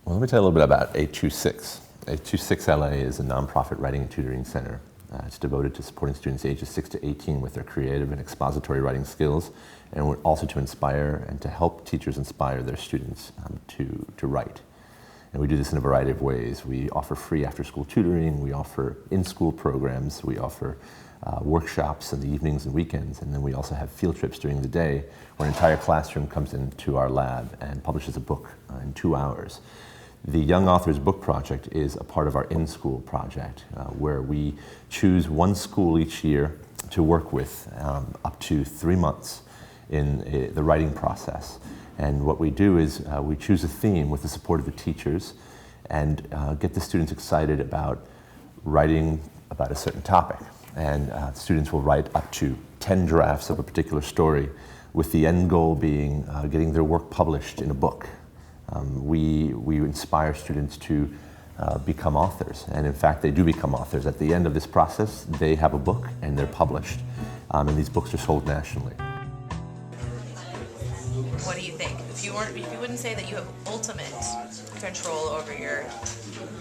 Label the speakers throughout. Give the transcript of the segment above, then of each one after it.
Speaker 1: Well, let me tell you a little bit about 826. 826LA is a nonprofit writing and tutoring center. It's devoted to supporting students ages 6 to 18 with their creative and expository writing skills, and also to inspire and to help teachers inspire their students to write. And we do this in a variety of ways. We offer free after-school tutoring, we offer in-school programs, we offer workshops in the evenings and weekends, and then we also have field trips during the day where an entire classroom comes into our lab and publishes a book in 2 hours. The Young Authors Book Project is a part of our in-school project where we choose one school each year to work with up to 3 months in the writing process. And what we do is we choose a theme with the support of the teachers and get the students excited about writing about a certain topic. And students will write up to 10 drafts of a particular story with the end goal being getting their work published in a book. We inspire students to become authors, and in fact they do become authors. At the end of this process they have a book and they're published, and these books are sold nationally.
Speaker 2: What do you think? If you wouldn't say that you have ultimate control over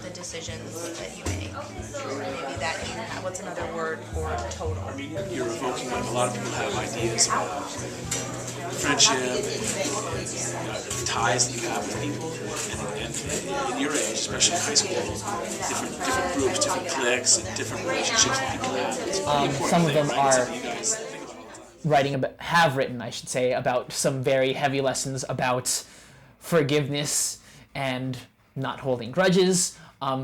Speaker 2: the decisions that you make, maybe that what's another word for total?
Speaker 3: I mean, you're evoking, like, a lot of people have ideas about friendship and the ties that you have with people, and in your age, especially in high school, different groups, different cliques, and different relationships that people have. It's a really important
Speaker 4: some of them
Speaker 3: thing,
Speaker 4: are
Speaker 3: something you guys think about.
Speaker 4: have written, I should say, about some very heavy lessons about forgiveness and not holding grudges.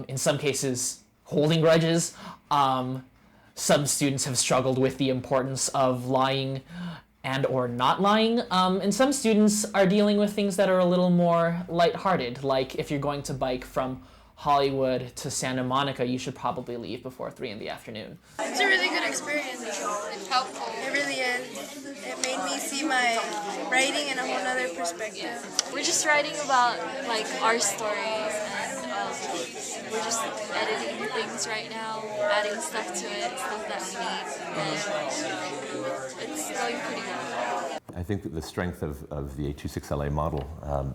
Speaker 4: In some cases, holding grudges. Some students have struggled with the importance of lying and or not lying. And some students are dealing with things that are a little more lighthearted, like if you're going to bike from Hollywood to Santa Monica, you should probably leave before 3 in the afternoon.
Speaker 5: It's a really good experience. It's helpful. It really is. It made me see my writing in a whole other perspective.
Speaker 6: We're just writing about, like, our stories, and we're just editing things right now, adding stuff to it, stuff that we need, and it's going pretty good.
Speaker 1: I think that the strength of the 826LA model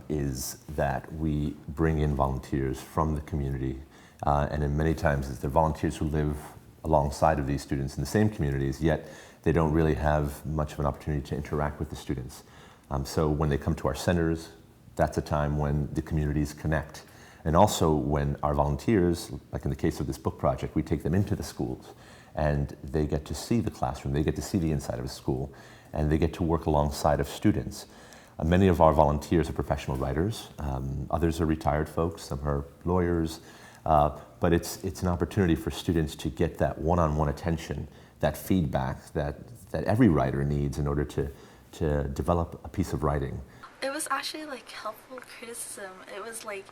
Speaker 1: is that we bring in volunteers from the community, and in many times it's the volunteers who live alongside of these students in the same communities, yet they don't really have much of an opportunity to interact with the students. So when they come to our centers, that's a time when the communities connect. And also when our volunteers, like in the case of this book project, we take them into the schools and they get to see the classroom, they get to see the inside of a school, and they get to work alongside of students. Many of our volunteers are professional writers, others are retired folks, some are lawyers, but it's an opportunity for students to get that one-on-one attention, that feedback that every writer needs in order to develop a piece of writing.
Speaker 7: It was actually like helpful criticism. It was like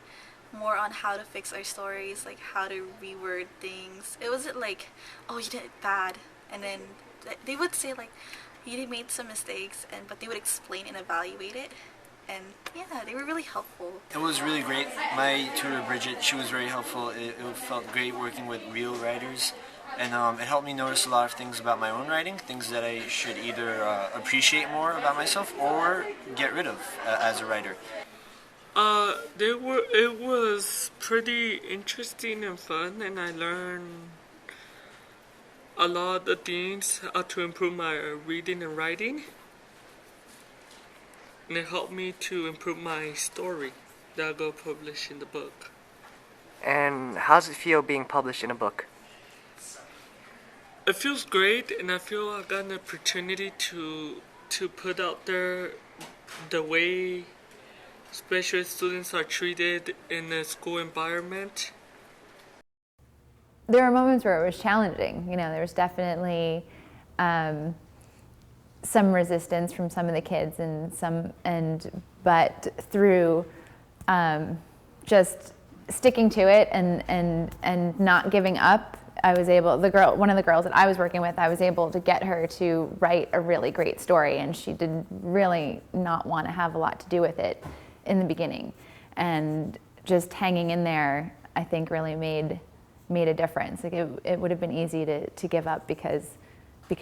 Speaker 7: more on how to fix our stories, like how to reword things. It wasn't like, oh, you did it bad, and then they would say like, you made some mistakes, but they would explain and evaluate it, and yeah, they were really helpful.
Speaker 8: It was really great. My tutor Bridget, she was very helpful. It felt great working with real writers, and it helped me notice a lot of things about my own writing, things that I should either appreciate more about myself or get rid of as a writer.
Speaker 9: It was pretty interesting and fun, and I learned a lot of things to improve my reading and writing, and it helped me to improve my story that I'll go publish in the book.
Speaker 10: And how does it feel being published in a book?
Speaker 9: It feels great, and I feel I got an opportunity to put out there the way special students are treated in a school environment.
Speaker 11: There were moments where it was challenging. You know, there was definitely some resistance from some of the kids, but through just sticking to it and not giving up, I was able. One of the girls that I was working with, I was able to get her to write a really great story, and she did really not want to have a lot to do with it in the beginning, and just hanging in there, I think, really made a difference. Like it would have been easy to give up because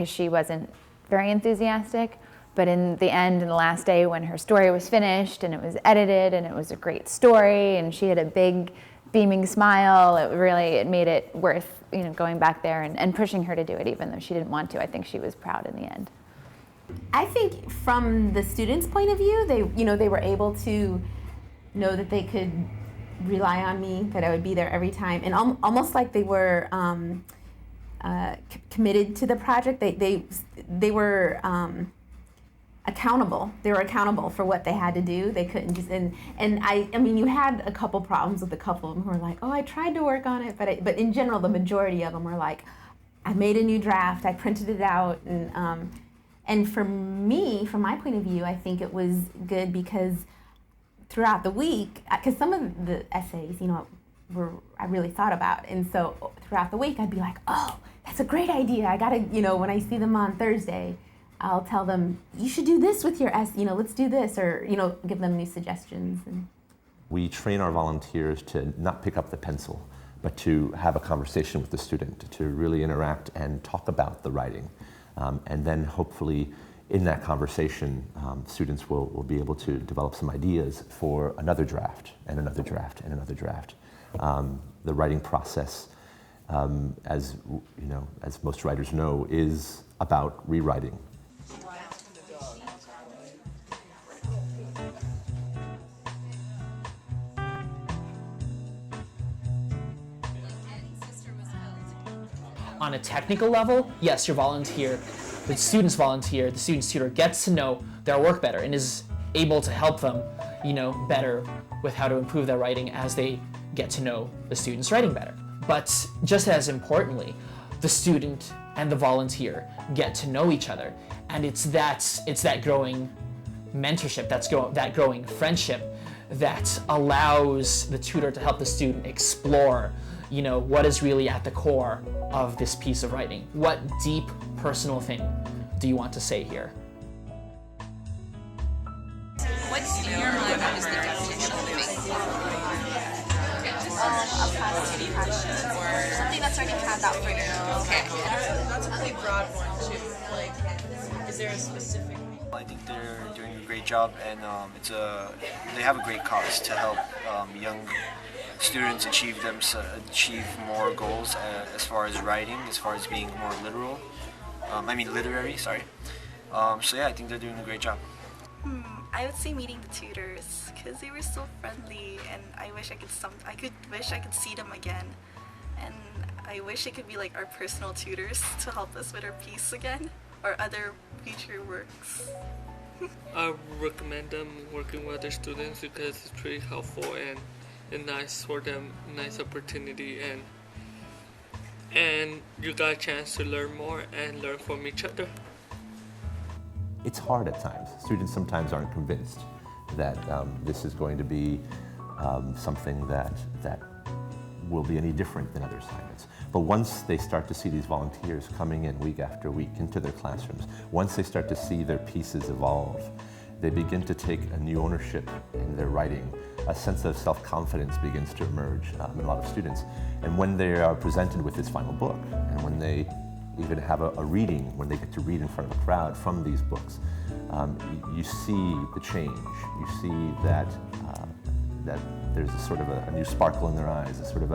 Speaker 11: she wasn't very enthusiastic, But in the end, in the last day when her story was finished and it was edited and it was a great story and she had a big beaming smile, it made it worth, going back there and pushing her to do it even though she didn't want to. I think she was proud in the end.
Speaker 12: I think from the students' point of view, they were able to know that they could rely on me, that I would be there every time, and almost like they were committed to the project. They were accountable. They were accountable for what they had to do. They couldn't just I mean, you had a couple problems with a couple of them who were like, oh, I tried to work on it, but in general, the majority of them were like, I made a new draft, I printed it out, and for me, from my point of view, I think it was good because throughout the week, because some of the essays, I really thought about, and so throughout the week, I'd be like, oh, that's a great idea. I gotta, when I see them on Thursday, I'll tell them, you should do this with your essay, let's do this, or, give them new suggestions.
Speaker 1: We train our volunteers to not pick up the pencil, but to have a conversation with the student, to really interact and talk about the writing. And then hopefully in that conversation, students will be able to develop some ideas for another draft and another draft and another draft. The writing process, as most writers know, is about rewriting.
Speaker 4: On a technical level, yes, your volunteer, the student's volunteer, the student's tutor gets to know their work better and is able to help them, better with how to improve their writing as they get to know the student's writing better. But just as importantly, the student and the volunteer get to know each other, and it's that growing mentorship, that growing friendship that allows the tutor to help the student explore what is really at the core of this piece of writing. What deep personal thing do you want to say here?
Speaker 2: What's in your mind is the definition of faith?
Speaker 7: A positive passion or something that's already planned out for you.
Speaker 2: Okay. That's a really broad one too. Is there a specific?
Speaker 8: I think they're doing a great job, and they have a great cause to help young students achieve more goals as far as writing, as far as being more literary. Sorry. So yeah, I think they're doing a great job.
Speaker 7: I would say meeting the tutors because they were so friendly, and I wish I could see them again, and I wish it could be like our personal tutors to help us with our piece again or other future works.
Speaker 9: I recommend them working with other students because it's pretty helpful and nice for them, nice opportunity, and you got a chance to learn more and learn from each other.
Speaker 1: It's hard at times. Students sometimes aren't convinced that this is going to be something that will be any different than other assignments. But once they start to see these volunteers coming in week after week into their classrooms, once they start to see their pieces evolve, they begin to take a new ownership in their writing. A sense of self-confidence begins to emerge in a lot of students. And when they are presented with this final book, and when they even have a reading, when they get to read in front of a crowd from these books, you see the change. You see that there's a sort of a new sparkle in their eyes, a sort of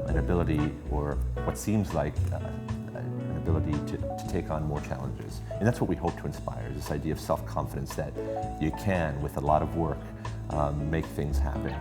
Speaker 1: an ability, or what seems like an ability to take on more challenges. And that's what we hope to inspire, is this idea of self-confidence that you can, with a lot of work, make things happen.